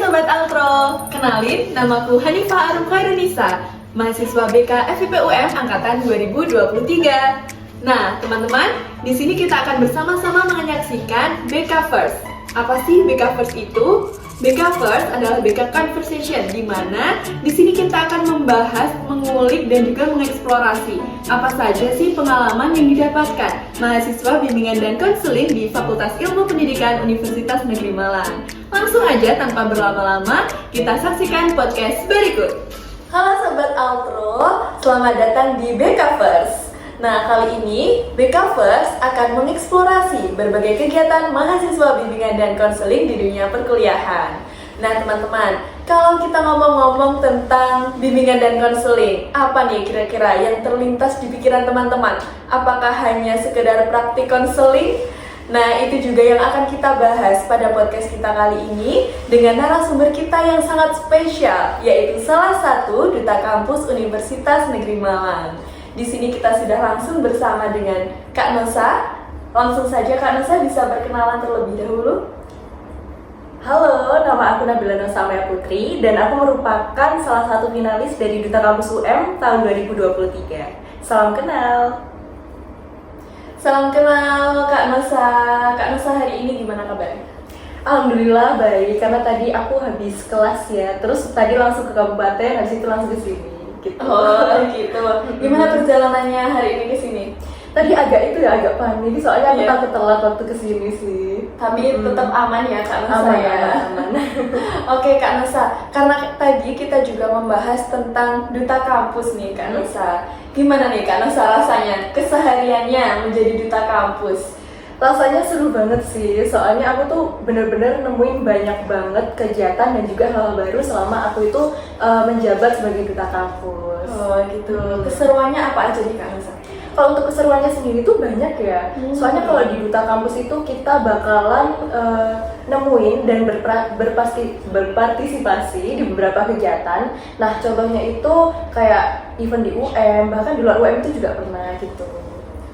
Sobat Altro, kenalin namaku Hanifah Arum Khairunisa, mahasiswa BK FIPUM Angkatan 2023. Nah, teman-teman, di sini kita akan bersama-sama menyaksikan BK First. Apa sih BK First itu? BK First adalah BK Conversation, di mana di sini kita akan membahas, mengulik, dan juga mengeksplorasi apa saja sih pengalaman yang didapatkan mahasiswa bimbingan dan konseling di Fakultas Ilmu Pendidikan Universitas Negeri Malang. Langsung aja tanpa berlama-lama, kita saksikan podcast berikut. Halo Sobat Altro, selamat datang di BK First. Nah, kali ini BK First akan mengeksplorasi berbagai kegiatan mahasiswa bimbingan dan konseling di dunia perkuliahan. Nah, teman-teman, kalau kita ngomong-ngomong tentang bimbingan dan konseling, apa nih kira-kira yang terlintas di pikiran teman-teman? Apakah hanya sekedar praktik konseling? Nah, itu juga yang akan kita bahas pada podcast kita kali ini dengan narasumber kita yang sangat spesial, yaitu salah satu duta kampus Universitas Negeri Malang. Di sini kita sudah langsung bersama dengan Kak Nosa. Langsung saja Kak Nosa bisa berkenalan terlebih dahulu. Halo, nama aku Nabila Nosa Maya Putri dan aku merupakan salah satu finalis dari Duta Kampus UM tahun 2023. Salam kenal. Salam kenal Kak Nosa. Kak Nosa hari ini gimana kabarnya? Alhamdulillah baik, karena tadi aku habis kelas ya, terus tadi langsung ke kabupaten, habis itu langsung ke sini. Gitu. Oh gitu. Gimana perjalanannya hari ini ke sini? Tadi agak panik, soalnya aku takut telat waktu ke sini sih. Tapi tetap aman ya Kak Nosa Aman, ya. aman. Oke Kak Nosa, karena tadi kita juga membahas tentang duta kampus nih Kak Nosa. Gimana nih Kak Nosa rasanya kesehariannya menjadi duta kampus? Rasanya seru banget sih, soalnya aku tuh bener-bener nemuin banyak banget kegiatan dan juga hal baru selama aku itu menjabat sebagai duta kampus. Oh gitu. Keseruannya apa aja nih Kak Nosa? Kalau untuk keseruannya sendiri tuh banyak ya. Soalnya kalau di duta kampus itu kita bakalan nemuin dan berpartisipasi di beberapa kegiatan. Nah, contohnya itu kayak event di UM, bahkan di luar UM itu juga pernah gitu.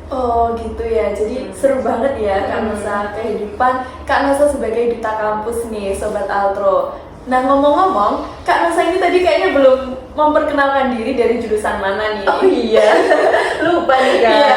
Oh gitu ya, jadi seru banget ya Kak Nosa kehidupan Kak Nosa sebagai duta kampus nih Sobat Altro. Nah ngomong-ngomong, Kak Nosa ini tadi kayaknya belum memperkenalkan diri dari jurusan mana nih? Oh iya, lupa nih Kak. Iya.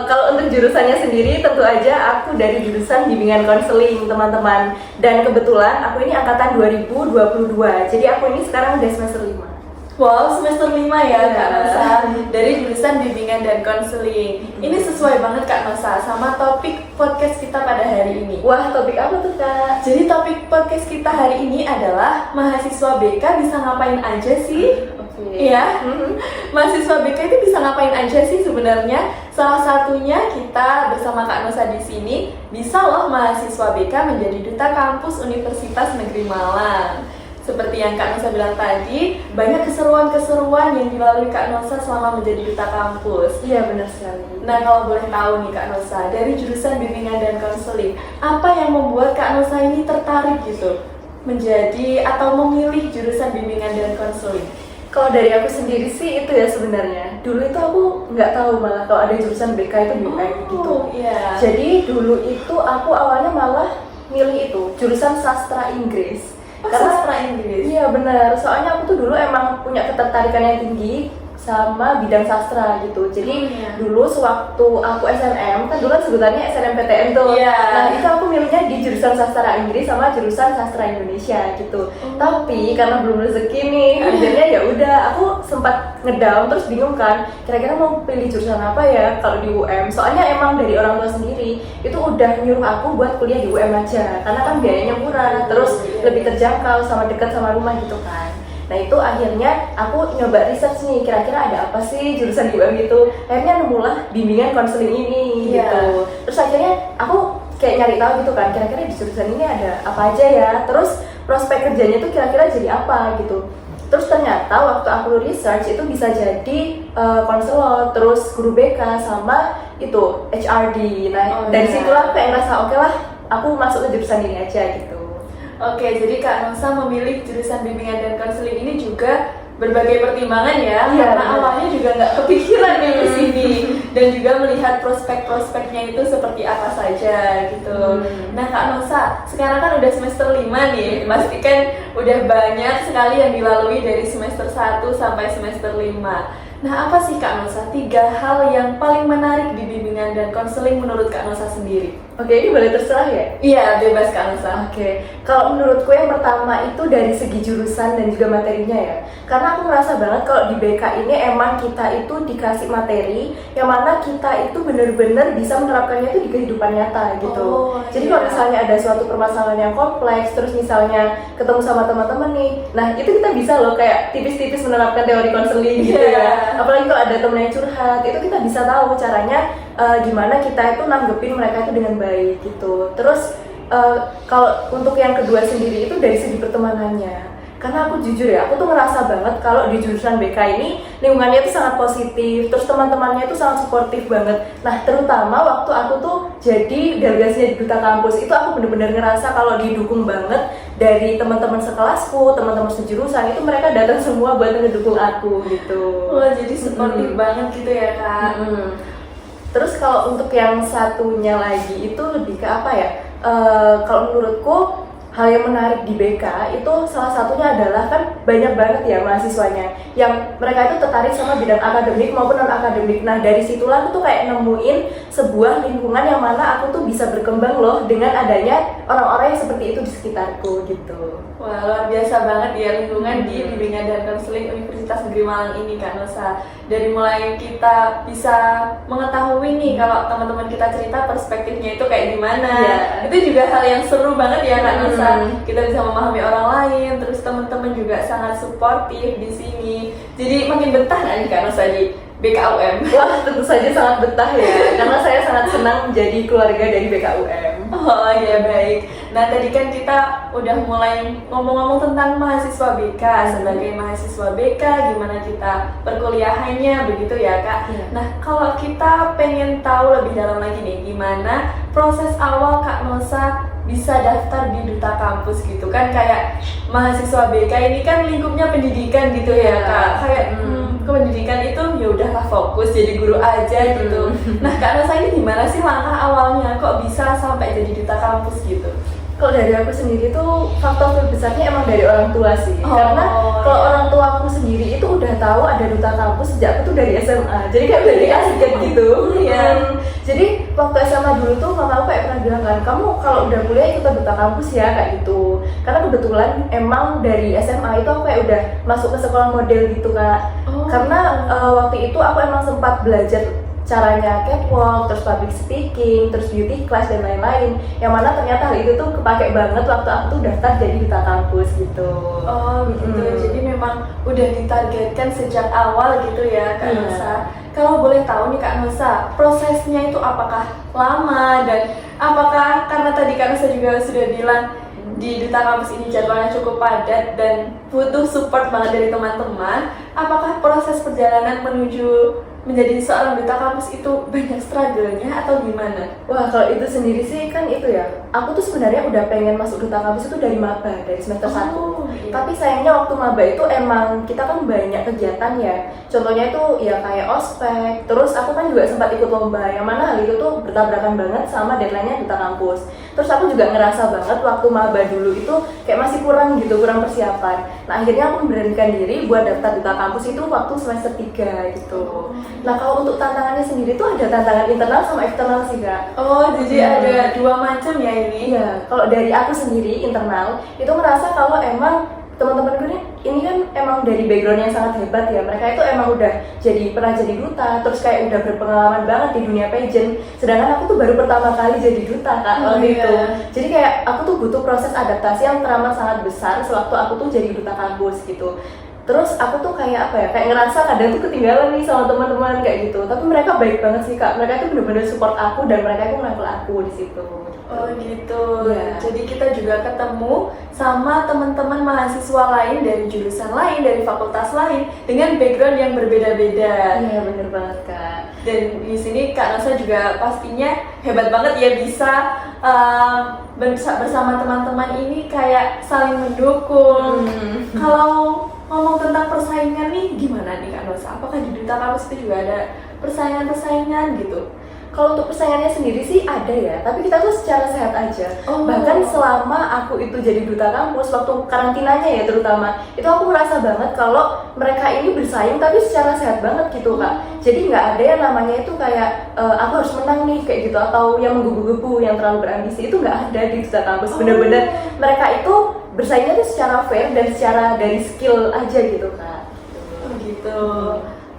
Kalau untuk jurusannya sendiri tentu aja aku dari jurusan bimbingan konseling teman-teman. Dan kebetulan aku ini angkatan 2022, jadi aku ini sekarang udah semester 5. Wow, semester 5 ya Kak Nosa, dari jurusan bimbingan dan konseling. Ini sesuai banget Kak Nosa sama topik podcast kita pada hari ini. Wah, topik apa tuh Kak? Jadi topik podcast kita hari ini adalah mahasiswa BK bisa ngapain aja sih? Iya, mahasiswa BK itu bisa ngapain aja sih sebenarnya? Salah satunya kita bersama Kak Nosa di sini bisa loh mahasiswa BK menjadi duta kampus Universitas Negeri Malang. Seperti yang Kak Nosa bilang tadi, banyak keseruan-keseruan yang dilalui Kak Nosa selama menjadi duta kampus. Iya, benar sekali. Nah, kalau boleh tahu nih Kak Nosa, dari jurusan bimbingan dan konseling, apa yang membuat Kak Nosa ini tertarik gitu menjadi atau memilih jurusan bimbingan dan konseling? Kalau dari aku sendiri sih itu ya sebenarnya. Dulu itu aku nggak tahu malah kalau ada jurusan BK itu BM gitu. Iya. Jadi dulu itu aku awalnya malah milih itu jurusan sastra Inggris. Karena sastra Inggris? Iya benar, soalnya aku tuh dulu emang punya ketertarikan yang tinggi sama bidang sastra gitu. Jadi dulu sewaktu aku SNM, kan dulu kan sebutannya SNMPTN tuh. Nah itu aku milihnya di jurusan sastra Inggris sama jurusan sastra Indonesia gitu. Tapi karena belum rezeki nih, akhirnya ya udah aku sempat ngedown terus bingung kan, kira-kira mau pilih jurusan apa ya kalau di UM. Soalnya emang dari orang tua sendiri itu udah nyuruh aku buat kuliah di UM aja, karena kan biayanya murah, terus lebih terjangkau sama dekat sama rumah gitu kan. Nah itu akhirnya aku nyoba research nih, kira-kira ada apa sih jurusan di UM itu. Akhirnya nemulah bimbingan konseling ini gitu. Terus akhirnya aku kayak nyari tahu gitu kan, kira-kira di jurusan ini ada apa aja ya. Terus prospek kerjanya tuh kira-kira jadi apa gitu. Terus ternyata waktu aku research itu bisa jadi konselor, terus guru BK sama itu HRD. Nah dari situlah kayak ngerasa oke lah, aku masuk ke jurusan ini aja gitu. Oke, jadi Kak Nosa memilih jurusan bimbingan dan konseling ini juga berbagai pertimbangan ya, Iya, karena benar. awalnya juga nggak kepikiran nih ke sini dan juga melihat prospek-prospeknya itu seperti apa saja gitu. Nah Kak Nosa, sekarang kan udah semester 5 nih, pasti kan udah banyak sekali yang dilalui dari semester 1 sampai semester 5. Nah apa sih Kak Nosa 3 hal yang paling menarik di bimbingan dan konseling menurut Kak Nosa sendiri? Oke, ini boleh terserah ya? Iya, bebas Kak Nosa. Oke, kalau menurutku yang pertama itu dari segi jurusan dan juga materinya ya. Karena aku merasa banget kalau di BK ini emang kita itu dikasih materi yang mana kita itu benar-benar bisa menerapkannya itu di kehidupan nyata gitu. Oh, Jadi iya. kalau misalnya ada suatu permasalahan yang kompleks, terus misalnya ketemu sama teman-teman nih, nah itu kita bisa loh kayak tipis-tipis menerapkan teori konseling gitu Iya. ya. Apalagi kalau ada temen yang curhat, itu kita bisa tahu caranya gimana kita itu nanggepin mereka itu dengan baik gitu. Terus kalau untuk yang kedua sendiri itu dari segi pertemanannya. Karena aku jujur ya, aku tuh ngerasa banget kalau di jurusan BK ini lingkungannya itu sangat positif, terus teman-temannya itu sangat suportif banget. Nah, terutama waktu aku tuh jadi delegasinya di Duta Kampus, itu aku bener-bener ngerasa kalau didukung banget dari teman-teman sekelasku, teman-teman sejurusan, itu mereka datang semua buat ngedukung aku gitu. Wah, jadi suportif banget gitu ya Kak. Terus kalau untuk yang satunya lagi itu lebih ke apa ya? Kalau menurutku hal yang menarik di BK itu salah satunya adalah kan banyak banget ya mahasiswanya yang mereka itu tertarik sama bidang akademik maupun non akademik. Nah dari situlah aku tuh kayak nemuin sebuah lingkungan yang mana aku tuh bisa berkembang loh dengan adanya orang-orang yang seperti itu di sekitarku gitu. Wah, luar biasa banget ya lingkungan di bimbingan dan konseling Universitas Negeri Malang ini Kak Nosa. Dari mulai kita bisa mengetahui nih kalau teman-teman kita cerita perspektifnya itu kayak gimana. Iya. Itu juga hal yang seru banget ya Kak Nosa. Kita bisa memahami orang lain, terus teman-teman juga sangat suportif di sini. Jadi makin betah nih Kak Nosa di BKUM. Wah tentu saja sangat betah ya karena saya sangat senang menjadi keluarga dari BKUM. Oh ya baik. Nah tadi kan kita udah mulai ngomong-ngomong tentang mahasiswa BK. Sebagai mahasiswa BK gimana kita perkuliahannya begitu ya Kak. Iya. Nah kalau kita pengen tahu lebih dalam lagi nih gimana proses awal Kak Nosa bisa daftar di Duta Kampus gitu kan, kayak mahasiswa BK ini kan lingkupnya pendidikan gitu ya Kak. Kayak pendidikan itu ya udahlah fokus jadi guru aja gitu. Nah Kak Nosa ini gimana sih langkah awalnya kok bisa sampai jadi Duta Kampus gitu? Kalau dari aku sendiri tuh faktor terbesarnya emang dari orang tua sih. Oh, Karena kalau iya. orang tua aku sendiri itu udah tahu ada Duta Kampus sejak aku tuh dari SMA. Jadi kayak udah dikasih gitu. Iya. Jadi waktu SMA dulu tuh mama aku kayak pernah bilang kan, kamu kalau udah kuliah ikutan Duta Kampus ya kayak gitu. Karena kebetulan emang dari SMA itu aku kayak udah masuk ke sekolah model gitu Kak. Oh. Karena waktu itu aku emang sempat belajar caranya catwalk, terus public speaking, terus beauty class dan lain-lain. Yang mana ternyata hal itu tuh kepake banget waktu aku tuh daftar jadi Duta Kampus gitu. Oh gitu, jadi memang udah ditargetkan sejak awal gitu ya Kak Iya. Nosa. Kalau boleh tahu nih Kak Nosa, prosesnya itu apakah lama dan apakah karena tadi Kak Nosa juga sudah bilang di Duta Kampus ini jadwalnya cukup padat dan butuh support banget dari teman-teman, apakah proses perjalanan menuju menjadi seorang Duta Kampus itu banyak struggle-nya atau gimana? Wah kalau itu sendiri sih kan itu ya, aku tuh sebenarnya udah pengen masuk Duta Kampus itu dari maba, dari semester 1. Iya. Tapi sayangnya waktu maba itu emang kita kan banyak kegiatan ya. Contohnya itu ya kayak ospek, terus aku kan juga sempat ikut lomba, yang mana hal itu tuh bertabrakan banget sama deadline-nya Duta Kampus. Terus aku juga ngerasa banget waktu maba dulu itu kayak masih kurang gitu, kurang persiapan. Nah akhirnya aku memberanikan diri buat daftar Duta Kampus itu waktu semester 3 gitu. Nah kalau untuk tantangannya sendiri tuh ada tantangan internal sama eksternal sih Kak. Oh, jadi ada dua macam ya ini? Iya, kalau dari aku sendiri internal itu ngerasa kalau emang teman-teman gue ini kan emang dari background yang sangat hebat ya. Mereka itu emang udah pernah jadi duta, terus kayak udah berpengalaman banget di dunia pageant. Sedangkan aku tuh baru pertama kali jadi duta Kak waktu iya. itu. Jadi kayak aku tuh butuh proses adaptasi yang teramat sangat besar sewaktu aku tuh jadi duta kampus gitu. Terus aku tuh kayak apa ya, kayak ngerasa kadang tuh ketinggalan nih sama teman-teman kayak gitu. Tapi mereka baik banget sih Kak. Mereka tuh bener-bener support aku dan mereka tuh nge-level aku di situ. Oh gitu. Iya. Jadi kita juga ketemu sama teman-teman mahasiswa lain dari jurusan lain, dari fakultas lain dengan background yang berbeda-beda. Iya bener banget Kak. Dan di sini Kak Nosa juga pastinya hebat banget ya bisa bersama teman-teman ini kayak saling mendukung. Kalau ngomong tentang persaingan nih, gimana nih Kak Nosa? Apakah di duta kampus itu juga ada persaingan-persaingan gitu? Kalau untuk persaingannya sendiri sih ada ya, tapi kita tuh secara sehat aja. Oh. Bahkan selama aku itu jadi duta kampus, waktu karantinanya ya terutama, itu aku merasa banget kalau mereka ini bersaing tapi secara sehat banget gitu Kak. Jadi nggak ada yang namanya itu kayak aku harus menang nih kayak gitu, atau yang menggebu-gebu, yang terlalu berambisi, itu nggak ada di duta kampus. Bener-bener mereka itu bersaingnya tuh secara fair dan secara dari skill aja gitu Kak. Oh gitu.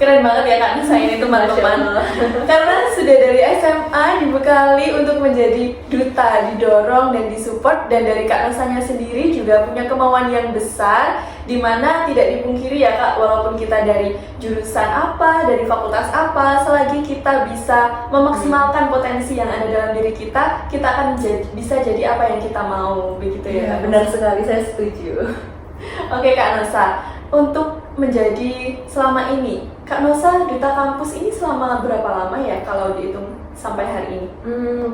Keren banget ya Kak Nosa ini teman-teman. Karena sudah dari SMA dibekali untuk menjadi duta, didorong dan disupport, dan dari Kak Nosanya sendiri juga punya kemauan yang besar, dimana tidak dipungkiri ya Kak, walaupun kita dari jurusan apa, dari fakultas apa, selagi kita bisa memaksimalkan potensi yang ada dalam diri kita akan bisa jadi apa yang kita mau, begitu ya Kak? Benar sekali, saya setuju. Oke Kak Nosa, untuk menjadi selama ini, Kak Nosa duta kampus ini selama berapa lama ya kalau dihitung sampai hari ini?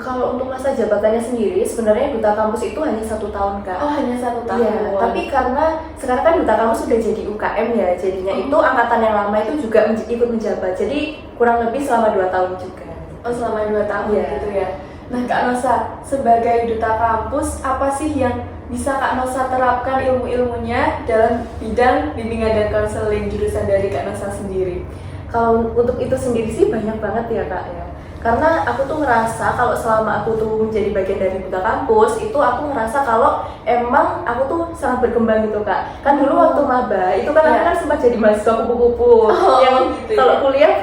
Kalau untuk masa jabatannya sendiri, sebenarnya duta kampus itu hanya 1 tahun Kak. Oh, hanya 1 tahun. Iya, tapi karena sekarang kan duta kampus sudah jadi UKM ya, jadinya itu angkatan yang lama itu juga ikut menjabat. Jadi kurang lebih selama 2 tahun juga. Oh, selama 2 tahun gitu ya. Nah Kak Nosa, sebagai duta kampus, apa sih yang bisa Kak Nosa terapkan ilmu-ilmunya dalam bidang bimbingan dan konseling jurusan dari Kak Nosa sendiri? Kalau untuk itu sendiri sih banyak banget ya Kak ya. Karena aku tuh ngerasa kalau selama aku tuh menjadi bagian dari duta kampus, itu aku ngerasa kalau emang aku tuh sangat berkembang gitu Kak. Kan dulu waktu maba, itu kan aku kan sempat jadi mahasiswa kupu-kupu yang gitu kalau kuliah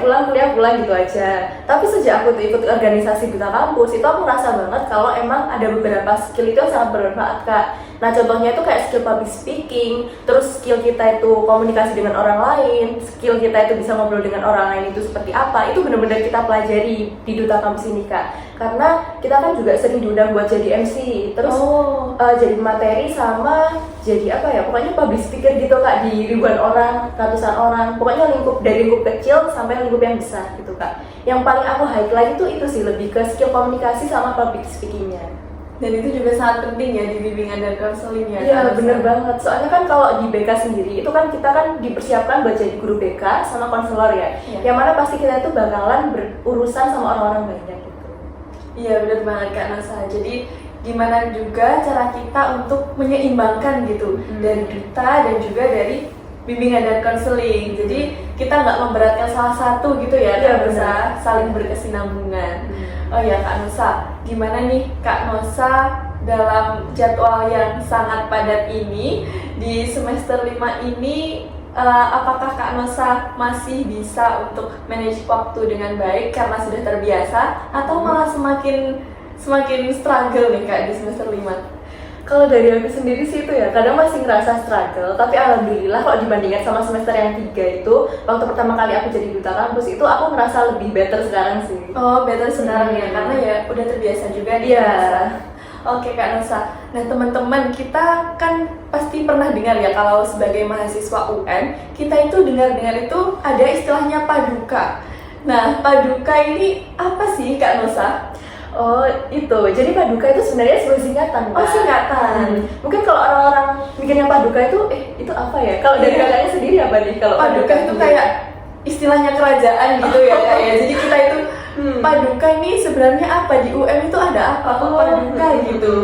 pulang gitu aja. Tapi sejak aku tuh ikut organisasi duta kampus, itu aku ngerasa banget kalau emang ada beberapa skill itu yang sangat bermanfaat Kak. Nah contohnya itu kayak skill public speaking, terus skill kita itu komunikasi dengan orang lain, skill kita itu bisa ngobrol dengan orang lain itu seperti apa, itu benar-benar kita pelajari di duta kampus ini Kak. Karena kita kan juga sering diundang buat jadi MC, terus jadi materi sama jadi apa ya, pokoknya public speaker gitu Kak di ribuan orang, ratusan orang, pokoknya dari lingkup kecil sampai lingkup yang besar gitu Kak. Yang paling aku highlight itu sih lebih ke skill komunikasi sama public speakingnya. Dan itu juga sangat penting ya di bimbingan dan konseling ya. Iya bener banget, soalnya kan kalau di BK sendiri itu kan kita kan dipersiapkan buat jadi guru BK sama konselor ya, yang mana pasti kita itu bakalan berurusan sama orang-orang banyak gitu. Iya bener banget Kak Nosa, jadi gimana juga cara kita untuk menyeimbangkan gitu dari duta dan juga dari bimbingan dan konseling. Jadi kita nggak memberatkan salah satu gitu ya Kak Nosa, saling berkesinambungan. Oh ya Kak Nosa, gimana nih Kak Nosa dalam jadwal yang sangat padat ini di semester 5 ini, apakah Kak Nosa masih bisa untuk manage waktu dengan baik karena sudah terbiasa, atau malah semakin struggle nih Kak di semester 5? Kalau dari aku sendiri sih itu ya, kadang masih ngerasa struggle, tapi alhamdulillah kalau dibandingkan sama semester yang 3 itu, waktu pertama kali aku jadi duta kampus itu aku ngerasa lebih better sekarang sih. Oh, better sekarang ya, karena ya udah terbiasa juga nih Kak Nosa. Oke Kak Nosa, nah teman-teman kita kan pasti pernah dengar ya kalau sebagai mahasiswa UN, kita itu dengar-dengar itu ada istilahnya paduka. Nah, paduka ini apa sih Kak Nosa? Oh itu, jadi paduka itu sebenarnya sebuah singkatan Kak. Oh singkatan. Mungkin kalau orang-orang mikirnya paduka itu apa ya? Kalau dari kakaknya sendiri apa nih? Kalau paduka itu kayak istilahnya kerajaan gitu ya Kak ya. Jadi kita itu paduka ini sebenarnya apa, di UM itu ada apa? Paduka gitu.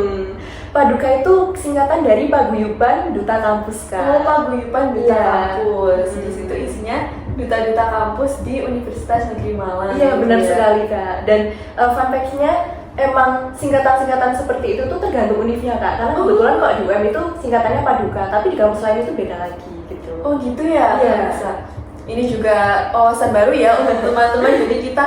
Paduka itu singkatan dari Paguyuban Duta Kampus Kak. Oh, Paguyuban Duta Kampus. Di situ isinya duta-duta kampus di Universitas Negeri Malang. Iya benar sekali Kak. Dan fun fact-nya emang singkatan-singkatan seperti itu tuh tergantung univnya Kak. Karena kebetulan kalau di UM itu singkatannya Paduka, tapi di kampus lain itu beda lagi gitu. Oh gitu ya? Iya. Ini juga wawasan baru ya untuk teman-teman. Jadi kita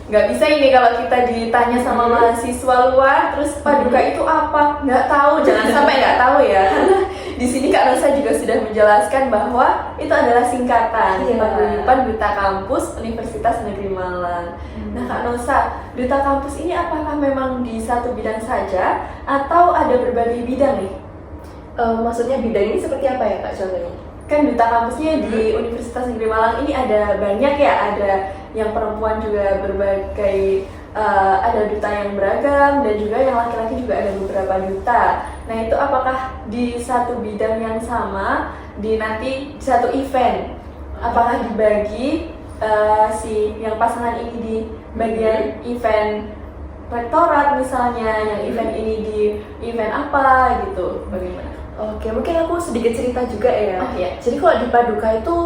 nggak bisa ini kalau kita ditanya sama mahasiswa luar, terus paduka itu apa? Nggak tahu, jangan sampai nggak tahu ya. Karena di sini Kak Nosa juga sudah menjelaskan bahwa itu adalah singkatan Paguyuban Duta Kampus Universitas Negeri Malang. Nah Kak Nosa, Duta Kampus ini apakah memang di satu bidang saja atau ada berbagai bidang nih? Maksudnya bidang ini seperti apa ya Kak contohnya? Kan duta kampusnya di Universitas Negeri Malang ini ada banyak ya, ada yang perempuan juga berbagai, ada duta yang beragam dan juga yang laki-laki juga ada beberapa duta. Nah itu apakah di satu bidang yang sama, di nanti satu event, apakah dibagi si yang pasangan ini di bagian event rektorat misalnya, yang event ini di event apa gitu, bagaimana? Oke, mungkin aku sedikit cerita juga ya. Oh, iya. Jadi kalau di Paduka itu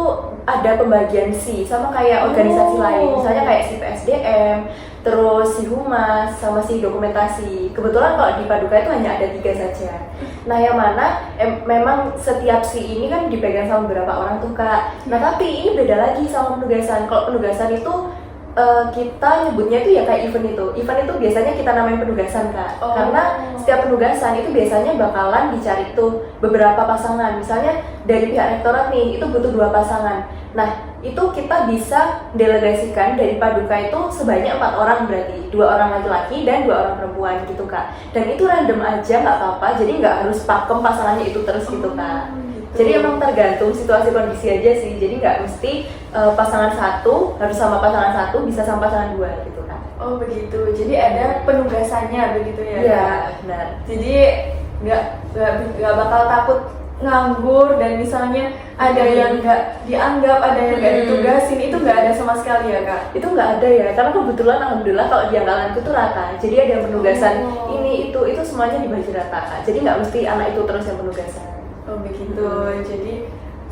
ada pembagian SI sama kayak organisasi lain, misalnya kayak si PSDM, terus si Humas, sama si dokumentasi. Kebetulan kalau di Paduka itu hanya ada 3 saja. Nah yang mana memang setiap SI ini kan dipegang sama beberapa orang tuh Kak. Nah tapi ini beda lagi sama penugasan. Kalau penugasan itu kita nyebutnya itu ya kayak event itu. Event itu biasanya kita namain penugasan Kak. Karena setiap penugasan itu biasanya bakalan dicari tuh beberapa pasangan. Misalnya dari pihak rektorat nih itu butuh 2 pasangan. Nah itu kita bisa delegasikan dari Paduka itu sebanyak 4 orang, berarti 2 orang laki-laki dan 2 orang perempuan gitu Kak. Dan itu random aja nggak apa-apa. Jadi nggak harus pakem pasangannya itu terus gitu Kak. Jadi emang tergantung situasi kondisi aja sih. Jadi nggak mesti pasangan satu harus sama pasangan satu, bisa sama pasangan 2 gitu kan. Oh begitu. Jadi ada penugasannya begitu ya? Iya, Kak? benar. Jadi nggak bakal takut nganggur dan misalnya ada yang nggak dianggap, ada yang nggak ditugasin, itu nggak ada sama sekali ya Kak? Itu nggak ada ya, karena kebetulan alhamdulillah kalau di angkatanku tuh rata. Jadi ada yang penugasan ini itu semuanya dibagi rata Kak. Jadi nggak mesti anak itu terus yang penugasan. Oh begitu, jadi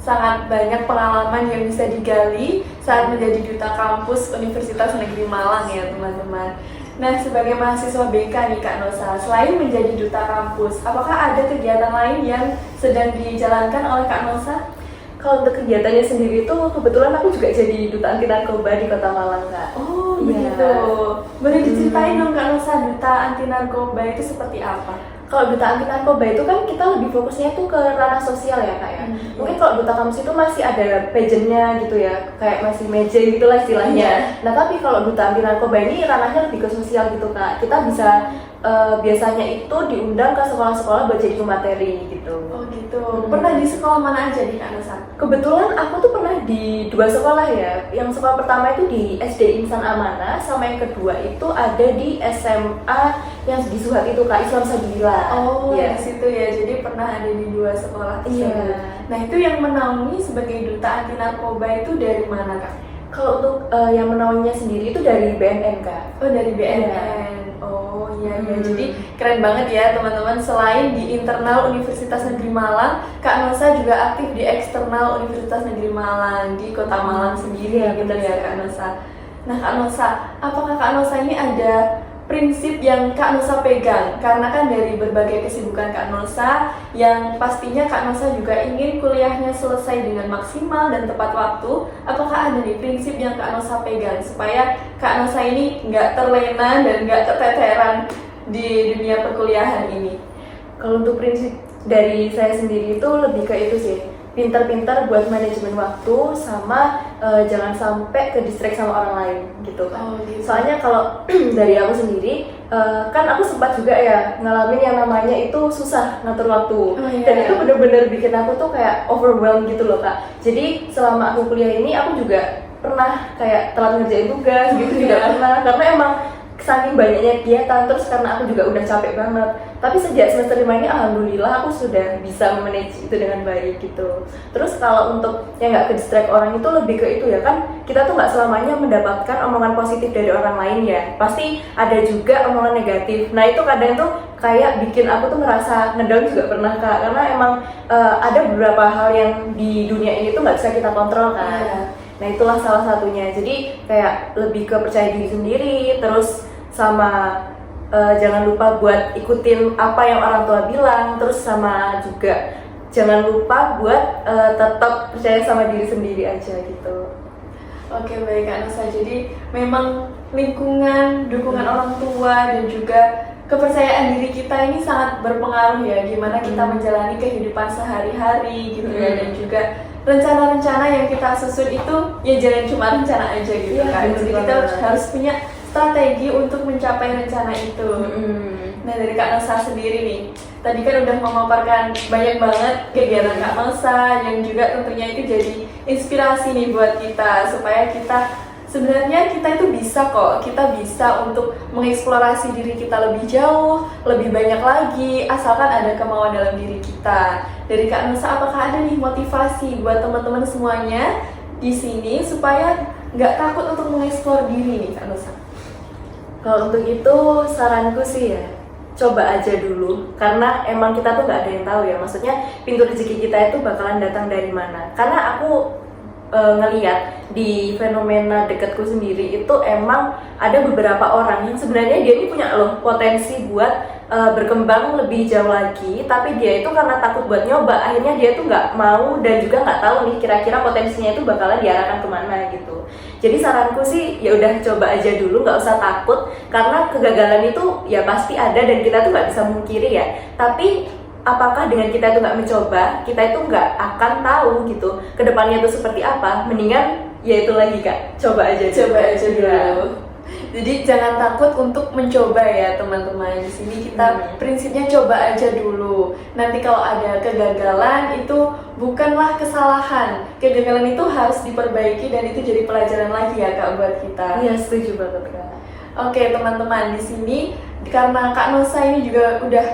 sangat banyak pengalaman yang bisa digali saat menjadi duta kampus Universitas Negeri Malang ya teman-teman. Nah sebagai mahasiswa BK nih Kak Nosa, selain menjadi duta kampus, apakah ada kegiatan lain yang sedang dijalankan oleh Kak Nosa? Kalau untuk kegiatannya sendiri itu kebetulan aku juga jadi duta anti narkoba di Kota Malang Kak. Oh Iya. begitu, boleh diceritain dong Kak Nosa, duta anti narkoba itu seperti apa? Kalau duta anti narkoba itu kan kita lebih fokusnya tuh ke ranah sosial ya Kak ya. Mungkin kalau duta kampus itu masih ada pageantnya gitu ya, kayak masih meja gitu lah istilahnya. Nah tapi kalau duta anti narkoba ini ranahnya lebih ke sosial gitu Kak. Kita bisa biasanya itu diundang ke sekolah-sekolah buat jadi pemateri gitu. Oh gitu, pernah di sekolah mana aja nih Kak Nosa? Kebetulan aku tuh pernah di 2 sekolah ya. Yang sekolah pertama itu di SD Insan Amanah, sama yang kedua itu ada di SMA yang di Suhat itu Kak, Islam Sabilillah. Oh ya. di situ ya, jadi pernah ada di 2 sekolah tersebut. Iya. Nah itu yang menaungi sebagai duta anti narkoba itu dari mana Kak? Kalau untuk yang menaunginya sendiri itu dari BNN Kak. Oh dari BNN. Oh iya iya. Jadi keren banget ya teman-teman. Selain di internal Universitas Negeri Malang, Kak Nosa juga aktif di eksternal Universitas Negeri Malang di Kota Malang sendiri Iya, gitu benar ya Kak Nosa. Nah Kak Nosa, apakah Kak Nosa ini ada prinsip yang Kak Nosa pegang? Karena kan dari berbagai kesibukan Kak Nosa, yang pastinya Kak Nosa juga ingin kuliahnya selesai dengan maksimal dan tepat waktu. Apakah ada nih prinsip yang Kak Nosa pegang supaya Kak Nosa ini nggak terlena dan nggak keteteran di dunia perkuliahan ini? Kalau untuk prinsip dari saya sendiri itu lebih ke itu sih, pintar-pintar buat manajemen waktu sama jangan sampai ke distract sama orang lain gitu kan. Gitu. Soalnya kalau dari aku sendiri kan aku sempat juga ya ngalamin yang namanya itu susah ngatur waktu. Dan itu bener-bener bikin aku tuh kayak overwhelmed gitu loh Kak. Jadi selama aku kuliah ini aku juga pernah kayak telat ngerjain tugas gitu juga pernah, karena emang saking banyaknya kegiatan, terus karena aku juga udah capek banget. Tapi sejak semester 5 ini alhamdulillah aku sudah bisa manage itu dengan baik gitu. Terus kalau untuk yang nggak ke distract orang itu lebih ke itu ya kan, kita tuh nggak selamanya mendapatkan omongan positif dari orang lain ya, pasti ada juga omongan negatif. Nah itu kadang tuh kayak bikin aku tuh ngerasa ngedown juga pernah Kak, karena emang ada beberapa hal yang di dunia ini tuh nggak bisa kita kontrol kan. Nah itulah salah satunya. Jadi kayak lebih ke percaya diri sendiri, terus sama jangan lupa buat ikutin apa yang orang tua bilang, terus sama juga jangan lupa buat tetap percaya sama diri sendiri aja gitu. Oke baik Kak Nosa, jadi memang lingkungan, dukungan orang tua dan juga kepercayaan diri kita ini sangat berpengaruh ya gimana kita menjalani kehidupan sehari-hari gitu ya, dan juga rencana-rencana yang kita susun itu ya jangan cuma rencana aja gitu kan. Jadi kita harus punya strategi untuk mencapai rencana itu. Nah dari Kak Nosa sendiri nih, tadi kan udah memaparkan banyak banget kegiatan Kak Nosa yang juga tentunya itu jadi inspirasi nih buat kita supaya kita sebenarnya kita itu bisa kok, kita bisa untuk mengeksplorasi diri kita lebih jauh, lebih banyak lagi, asalkan ada kemauan dalam diri kita. Dari Kak Nusa, apakah ada nih motivasi buat teman-teman semuanya di sini supaya nggak takut untuk mengeksplor diri nih Kak Nusa? Kalau untuk itu saranku sih ya, coba aja dulu, karena emang kita tuh nggak ada yang tahu ya, maksudnya pintu rezeki kita itu bakalan datang dari mana. Karena aku ngeliat di fenomena dekatku sendiri itu emang ada beberapa orang yang sebenarnya dia ini punya loh potensi buat berkembang lebih jauh lagi, tapi dia itu karena takut buat nyoba, akhirnya dia tuh nggak mau dan juga nggak tahu nih kira-kira potensinya itu bakalan diarahkan kemana gitu. Jadi saranku sih ya udah coba aja dulu, nggak usah takut, karena kegagalan itu ya pasti ada dan kita tuh nggak bisa mungkiri ya. Tapi apakah dengan kita itu nggak mencoba, kita itu nggak akan tahu gitu kedepannya itu seperti apa. Mendingan ya itu lagi Kak, coba aja dulu. Ya. Jadi jangan takut untuk mencoba ya teman-teman. Di sini kita prinsipnya coba aja dulu. Nanti kalau ada kegagalan itu bukanlah kesalahan. Kegagalan itu harus diperbaiki dan itu jadi pelajaran lagi ya Kak buat kita. Iya, setuju banget Kak. Oke teman-teman, di sini karena Kak Nusa ini juga udah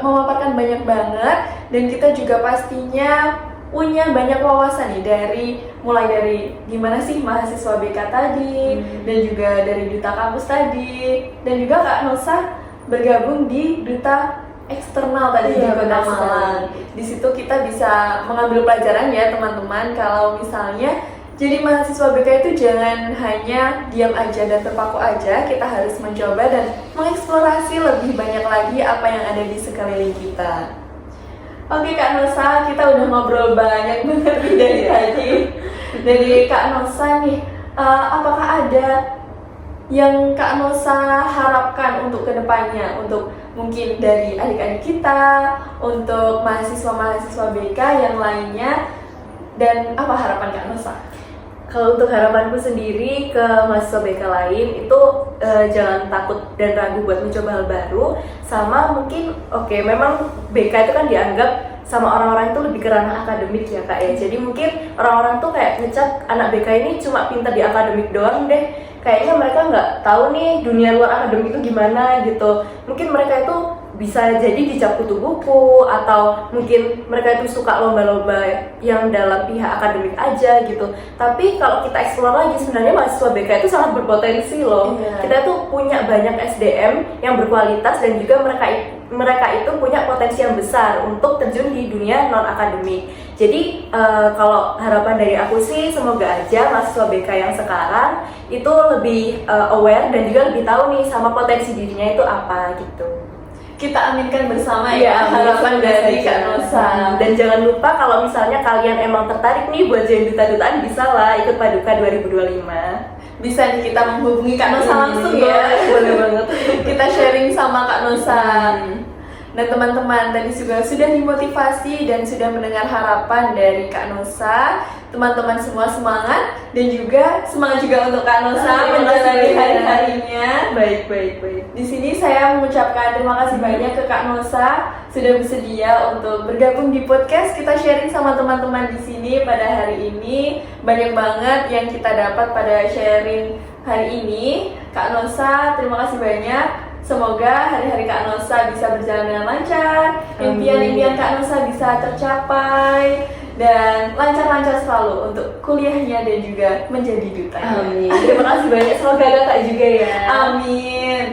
memaparkan banyak banget dan kita juga pastinya punya banyak wawasan nih mulai dari gimana sih mahasiswa BK tadi dan juga dari duta kampus tadi dan juga Kak Nusa bergabung di duta eksternal tadi di Kota Malang. Di situ kita bisa mengambil pelajaran ya teman-teman, kalau misalnya jadi mahasiswa BK itu jangan hanya diam aja dan terpaku aja, kita harus mencoba dan mengeksplorasi lebih banyak lagi apa yang ada di sekeliling kita. Oke Kak Nusa, kita udah ngobrol banyak banget nih dari tadi. Dari Kak Nusa nih, apakah ada yang Kak Nusa harapkan untuk kedepannya, untuk mungkin dari adik-adik kita, untuk mahasiswa-mahasiswa BK yang lainnya, dan apa harapan Kak Nusa? Kalau untuk harapanku sendiri ke mahasiswa BK lain itu jangan takut dan ragu buat mencoba hal baru. Sama mungkin memang BK itu kan dianggap sama orang-orang itu lebih ke ranah akademik ya Kak ya. Jadi mungkin orang-orang tuh kayak ngecap anak BK ini cuma pintar di akademik doang deh. Kayaknya mereka nggak tahu nih dunia luar akademik itu gimana gitu. Mungkin mereka itu bisa jadi dicap kutu buku, atau mungkin mereka itu suka lomba-lomba yang dalam pihak akademik aja gitu. Tapi kalau kita explore lagi, sebenarnya mahasiswa BK itu sangat berpotensi loh. Kita tuh punya banyak SDM yang berkualitas dan juga mereka itu punya potensi yang besar untuk terjun di dunia non akademik. Jadi kalau harapan dari aku sih semoga aja mahasiswa BK yang sekarang itu lebih aware dan juga lebih tahu nih sama potensi dirinya itu apa gitu. Kita aminkan bersama ya harapan dari Kak Nusa. Dan jangan lupa kalau misalnya kalian emang tertarik nih buat jadi duta-dutaan, bisa lah ikut Paduka 2025. Bisa nih kita menghubungi Kak Nusa langsung ya. Boleh banget. Kita sharing sama Kak Nusa. Dan teman-teman tadi juga sudah dimotivasi dan sudah mendengar harapan dari Kak Nusa. Teman-teman semua semangat dan juga semangat juga untuk Kak Nusa menjalani hari-harinya. Baik. Di sini saya mengucapkan terima kasih banyak ke Kak Nusa sudah bersedia untuk bergabung di podcast. Kita sharing sama teman-teman di sini pada hari ini. Banyak banget yang kita dapat pada sharing hari ini. Kak Nusa, terima kasih banyak. Semoga hari-hari Kak Nusa bisa berjalan dengan lancar, impian-impian Kak Nusa bisa tercapai, dan lancar-lancar selalu untuk kuliahnya dan juga menjadi duta. Amin. Terima kasih banyak, semoga Kakak juga ya. Amin.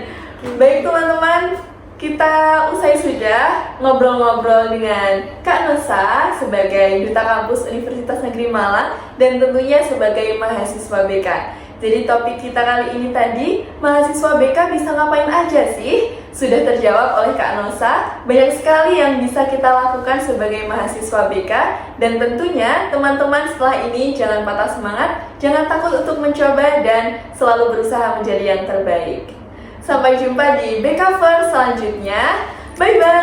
Baik teman-teman, kita usai sudah ngobrol-ngobrol dengan Kak Nusa sebagai Duta Kampus Universitas Negeri Malang dan tentunya sebagai mahasiswa BK. Jadi topik kita kali ini tadi, mahasiswa BK bisa ngapain aja sih? Sudah terjawab oleh Kak Nusa. Banyak sekali yang bisa kita lakukan sebagai mahasiswa BK. Dan tentunya teman-teman setelah ini jangan patah semangat, jangan takut untuk mencoba dan selalu berusaha menjadi yang terbaik. Sampai jumpa di BK First selanjutnya. Bye-bye!